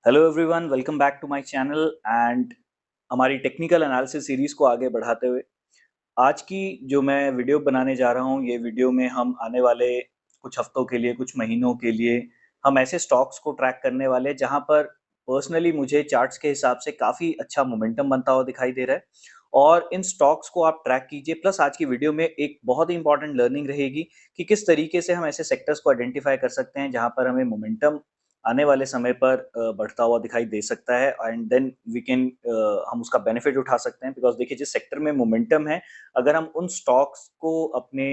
Hello everyone, welcome back to my channel and हमारी technical analysis series को आगे बढ़ाते हुए आज की जो मैं वीडियो बनाने जा रहा हूँ, ये वीडियो में हम आने वाले कुछ हफ्तों के लिए, कुछ महीनों के लिए हम ऐसे स्टॉक्स को ट्रैक करने वाले हैं जहाँ पर पर्सनली मुझे चार्ट्स के हिसाब से काफ़ी अच्छा मोमेंटम बनता हुआ दिखाई दे रहा है। और इन स्टॉक्स को आप ट्रैक कीजिए। प्लस आज की वीडियो में एक बहुत ही इंपॉर्टेंट लर्निंग रहेगी कि किस तरीके से हम ऐसे सेक्टर्स को आइडेंटिफाई कर सकते हैं जहाँ पर हमें मोमेंटम आने वाले समय पर बढ़ता हुआ दिखाई दे सकता है एंड देन वी कैन हम उसका बेनिफिट उठा सकते हैं। बिकॉज देखिए, जिस सेक्टर में मोमेंटम है, अगर हम उन स्टॉक्स को अपने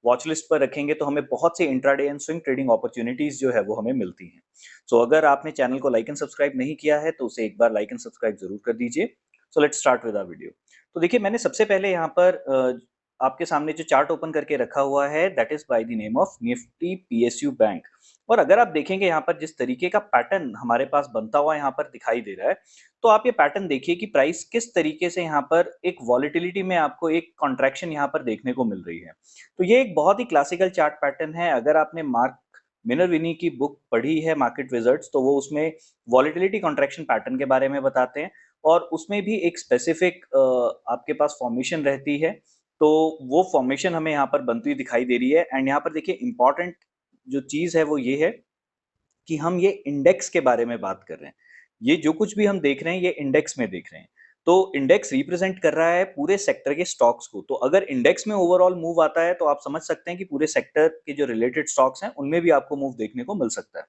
वॉच लिस्ट पर रखेंगे तो हमें बहुत से intraday and swing trading opportunities जो है वो हमें मिलती हैं। सो अगर आपने चैनल को लाइक एंड सब्सक्राइब नहीं किया है तो उसे एक बार लाइक एंड सब्सक्राइब जरूर कर दीजिए। So let's start with our video. तो देखिए, मैंने सबसे पहले यहाँ पर आपके सामने जो चार्ट ओपन करके रखा हुआ है, that is by the name of Nifty PSU bank. और अगर आप देखेंगे यहाँ पर जिस तरीके का पैटर्न हमारे पास बनता हुआ यहाँ पर दिखाई दे रहा है, तो आप ये पैटर्न देखिए कि प्राइस किस तरीके से यहाँ पर एक वॉलिटिलिटी में आपको एक कॉन्ट्रैक्शन यहाँ पर देखने को मिल रही है। तो ये एक बहुत ही क्लासिकल चार्ट पैटर्न है। अगर आपने मार्क मिनरविनी की बुक पढ़ी है मार्केट विजर्ड्स, तो वो उसमें वॉलिटिलिटी कॉन्ट्रैक्शन पैटर्न के बारे में बताते हैं और उसमें भी एक स्पेसिफिक आपके पास फॉर्मेशन रहती है। तो वो फॉर्मेशन हमें यहाँ पर बनती हुई दिखाई दे रही है। एंड यहाँ पर देखिए, इंपॉर्टेंट जो चीज़ है वो ये है कि हम ये इंडेक्स के बारे में बात कर रहे हैं। ये जो कुछ भी हम देख रहे हैं, ये इंडेक्स में देख रहे हैं। तो इंडेक्स रिप्रेजेंट कर रहा है पूरे सेक्टर के स्टॉक्स को। तो अगर इंडेक्स में ओवरऑल मूव आता है तो आप समझ सकते हैं कि पूरे सेक्टर के जो रिलेटेड स्टॉक्स हैं उनमें भी आपको मूव देखने को मिल सकता है।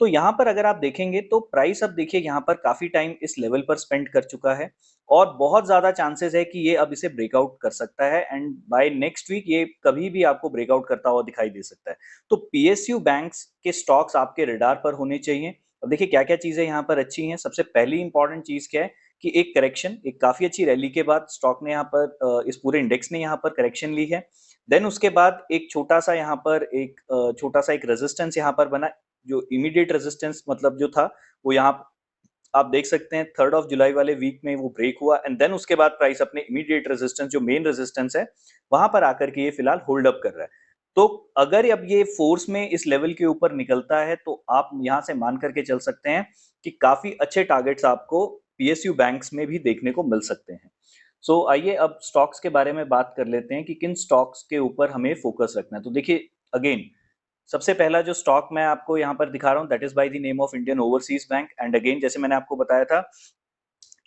तो यहाँ पर अगर आप देखेंगे तो प्राइस अब देखिए यहाँ पर काफी टाइम इस लेवल पर स्पेंड कर चुका है और बहुत ज्यादा चांसेस है कि ये अब इसे ब्रेकआउट कर सकता है एंड बाय नेक्स्ट वीक ये कभी भी आपको ब्रेकआउट करता हुआ दिखाई दे सकता है। तो पीएसयू बैंक्स के स्टॉक्स आपके रडार पर होने चाहिए। अब देखिए क्या क्या चीजें यहाँ पर अच्छी हैं। सबसे पहली इंपॉर्टेंट चीज क्या है कि एक करेक्शन, एक काफी अच्छी रैली के बाद स्टॉक ने यहाँ पर इस पूरे इंडेक्स ने यहाँ पर करेक्शन ली है। देन उसके बाद एक छोटा सा यहाँ पर एक छोटा सा एक रेजिस्टेंस यहाँ पर बना। जो इमीडिएट रेजिस्टेंस मतलब जो था वो यहाँ आप देख सकते हैं 3rd ऑफ जुलाई वाले वीक में वो ब्रेक हुआ एंड देन उसके बाद प्राइस अपने इमीडिएट रेजिस्टेंस, जो मेन रेजिस्टेंस है, वहां पर आकर के ये फिलहाल होल्ड अप कर रहा है। तो अगर अब ये फोर्स में इस लेवल के ऊपर निकलता है तो आप यहां से मान करके चल सकते हैं कि काफी अच्छे टारगेट्स आपको पीएसयू बैंक्स में भी देखने को मिल सकते हैं। सो आइए अब स्टॉक्स के बारे में बात कर लेते हैं कि किन स्टॉक्स के ऊपर हमें फोकस रखना है। तो देखिए, अगेन सबसे पहला जो स्टॉक मैं आपको यहाँ पर दिखा रहा हूँ, that is by the name of Indian overseas bank. And again, जैसे मैंने आपको बताया था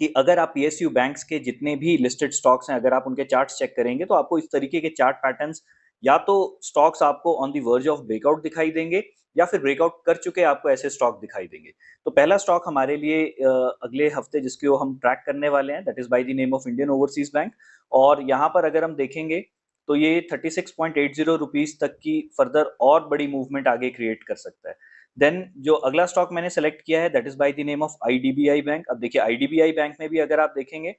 कि अगर आप पीएसयू बैंक्स के जितने भी लिस्टेड स्टॉक्स हैं, अगर आप उनके चार्ट्स चेक करेंगे तो आपको इस तरीके के चार्ट पैटर्न्स, या तो स्टॉक्स आपको on the verge of breakout दिखाई देंगे या फिर ब्रेकआउट कर चुके आपको ऐसे स्टॉक दिखाई देंगे। तो पहला स्टॉक हमारे लिए अगले हफ्ते जिसको हम ट्रैक करने वाले हैं, that is by the name of Indian overseas bank. और यहाँ पर अगर हम देखेंगे तो ये 36.80 रुपीज तक की फर्दर और बड़ी मूवमेंट आगे क्रिएट कर सकता है। देन जो अगला स्टॉक मैंने सेलेक्ट किया है, that is by the name of IDBI bank. अब देखिए, आईडीबीआई बैंक में भी अगर आप देखेंगे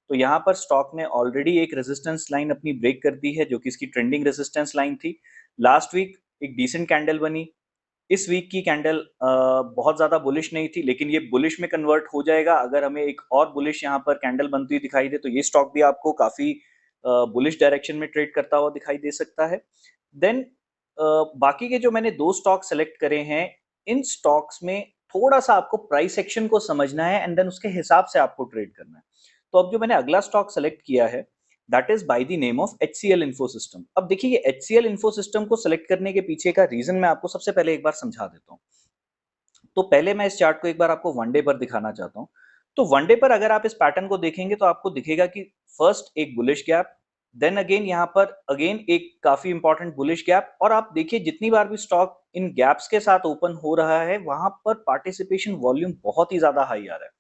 तो यहाँ पर स्टॉक ने ऑलरेडी एक रेजिस्टेंस लाइन अपनी ब्रेक कर दी है, जो कि इसकी ट्रेंडिंग रेजिस्टेंस लाइन थी। लास्ट वीक एक डिसेंट कैंडल बनी। इस वीक की कैंडल बहुत ज्यादा बुलिश नहीं थी, लेकिन ये बुलिश में कन्वर्ट हो जाएगा अगर हमें एक और बुलिश यहाँ पर कैंडल बनती हुई दिखाई दे। तो ये स्टॉक भी आपको काफी बुलिश डायरेक्शन में ट्रेड करता हुआ दिखाई दे सकता है। देन बाकी के जो मैंने दो स्टॉक सेलेक्ट करे हैं, इन स्टॉक्स में थोड़ा सा आपको प्राइस एक्शन को समझना है एंड देन उसके हिसाब से आपको ट्रेड करना है। तो अब जो मैंने अगला स्टॉक सेलेक्ट किया है, that is by the name of HCL Infosystem. अब देखिए, ये HCL इन्फोसिस्टम को सेलेक्ट करने के पीछे का रीजन मैं आपको सबसे पहले एक बार समझा देता हूँ। तो पहले मैं इस चार्ट को एक बार आपको वनडे पर दिखाना चाहता हूँ। तो वनडे पर अगर आप इस पैटर्न को देखेंगे तो आपको दिखेगा कि फर्स्ट एक बुलिश गैप, देन अगेन यहाँ पर अगेन एक काफी इंपॉर्टेंट बुलिश गैप। और आप देखिए, जितनी बार भी स्टॉक इन गैप्स के साथ ओपन हो रहा है, वहां पर पार्टिसिपेशन वॉल्यूम बहुत ही ज्यादा हाई आ रहा है।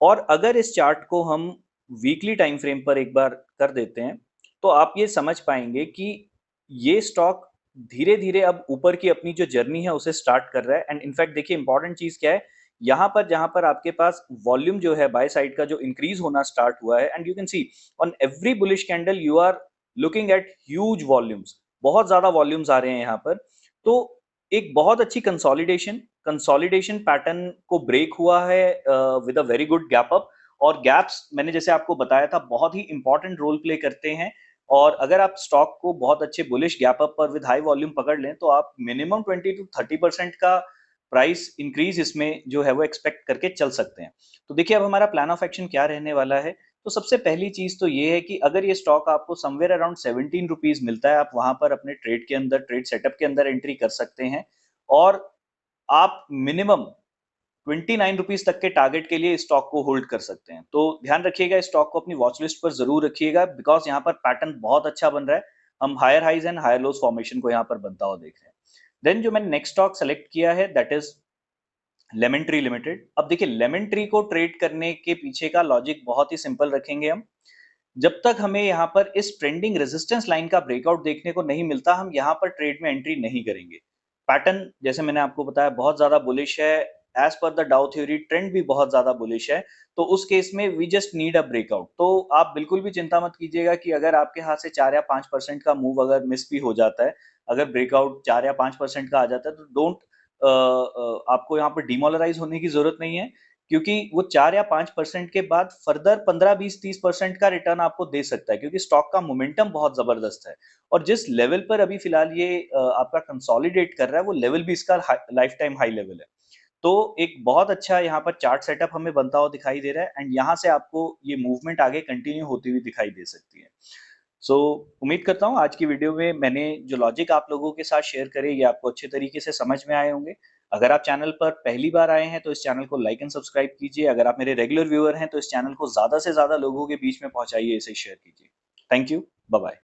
और अगर इस चार्ट को हम वीकली टाइम फ्रेम पर एक बार कर देते हैं तो आप ये समझ पाएंगे कि ये स्टॉक धीरे धीरे अब ऊपर की अपनी जो जर्नी है उसे स्टार्ट कर रहा है। एंड इनफैक्ट देखिए, इंपॉर्टेंट चीज क्या है, यहाँ पर जहां पर आपके पास वॉल्यूम जो है बाय साइड का जो इंक्रीज होना स्टार्ट हुआ है, and you can see on every bullish candle you are looking at huge volumes, बहुत ज्यादा वॉल्यूम्स आ रहे हैं यहाँ पर। तो एक बहुत अच्छी कंसोलिडेशन कंसोलिडेशन पैटर्न को ब्रेक हुआ है with a very good gap up. और गैप्स मैंने जैसे आपको बताया था बहुत ही इंपॉर्टेंट रोल प्ले करते हैं। और अगर आप स्टॉक को बहुत अच्छे बुलिश गैप अप पर विद हाई वॉल्यूम पकड़ लें तो आप मिनिमम 20 to 30% का प्राइस इंक्रीज इसमें जो है वो एक्सपेक्ट करके चल सकते हैं। तो देखिए अब हमारा प्लान ऑफ एक्शन क्या रहने वाला है। तो सबसे पहली चीज तो ये है कि अगर ये स्टॉक आपको समवेयर अराउंड 17 रुपीज मिलता है, आप वहां पर अपने ट्रेड के अंदर, ट्रेड सेटअप के अंदर एंट्री कर सकते हैं और आप मिनिमम 29 रुपीज तक के टारगेट के लिए इस स्टॉक को होल्ड कर सकते हैं। तो ध्यान रखिएगा, इस स्टॉक को अपनी वॉच लिस्ट पर जरूर रखिएगा, बिकॉज यहाँ पर पैटर्न बहुत अच्छा बन रहा है। हम higher highs and higher lows formation को यहाँ पर बनता हुआ देख रहे हैं। देन जो मैंने नेक्स्ट स्टॉक सेलेक्ट किया है that is lemon tree limited. अब देखिए लेमन ट्री को ट्रेड करने के पीछे का लॉजिक बहुत ही सिंपल रखेंगे हम। जब तक हमें यहाँ पर इस ट्रेंडिंग रेजिस्टेंस लाइन का ब्रेकआउट देखने को नहीं मिलता, हम यहाँ पर ट्रेड में एंट्री नहीं करेंगे। पैटर्न जैसे मैंने आपको बताया बहुत ज्यादा बुलिश है। एज पर द डाउ थ्योरी ट्रेंड भी बहुत ज्यादा बुलिश है। तो उस केस में we just need a breakout. तो आप बिल्कुल भी चिंता मत कीजिएगा कि अगर आपके हाथ से 4 या 5% का मूव अगर मिस भी हो जाता है, अगर ब्रेकआउट 4 या 5% का आ जाता है, तो डोंट आपको यहाँ पर डिमोलराइज होने की जरूरत नहीं है, क्योंकि वो 4 या 5% के बाद फर्दर 15-20-30% का रिटर्न आपको दे सकता है, क्योंकि स्टॉक का मोमेंटम बहुत जबरदस्त है। और जिस लेवल पर अभी फिलहाल ये आपका कंसोलिडेट कर रहा है, वो लेवल भी इसका लाइफ टाइम हाई लेवल है। तो एक बहुत अच्छा यहाँ पर चार्ट सेटअप हमें बनता हुआ दिखाई दे रहा है, एंड यहाँ से आपको ये मूवमेंट आगे कंटिन्यू होती हुई दिखाई दे सकती है। सो उम्मीद करता हूँ आज की वीडियो में मैंने जो लॉजिक आप लोगों के साथ शेयर करे, ये आपको अच्छे तरीके से समझ में आए होंगे। अगर आप चैनल पर पहली बार आए हैं तो इस चैनल को लाइक एंड सब्सक्राइब कीजिए। अगर आप मेरे रेगुलर व्यूअर हैं तो इस चैनल को ज़्यादा से ज़्यादा लोगों के बीच में पहुँचाइए, इसे शेयर कीजिए। Thank you, bye bye.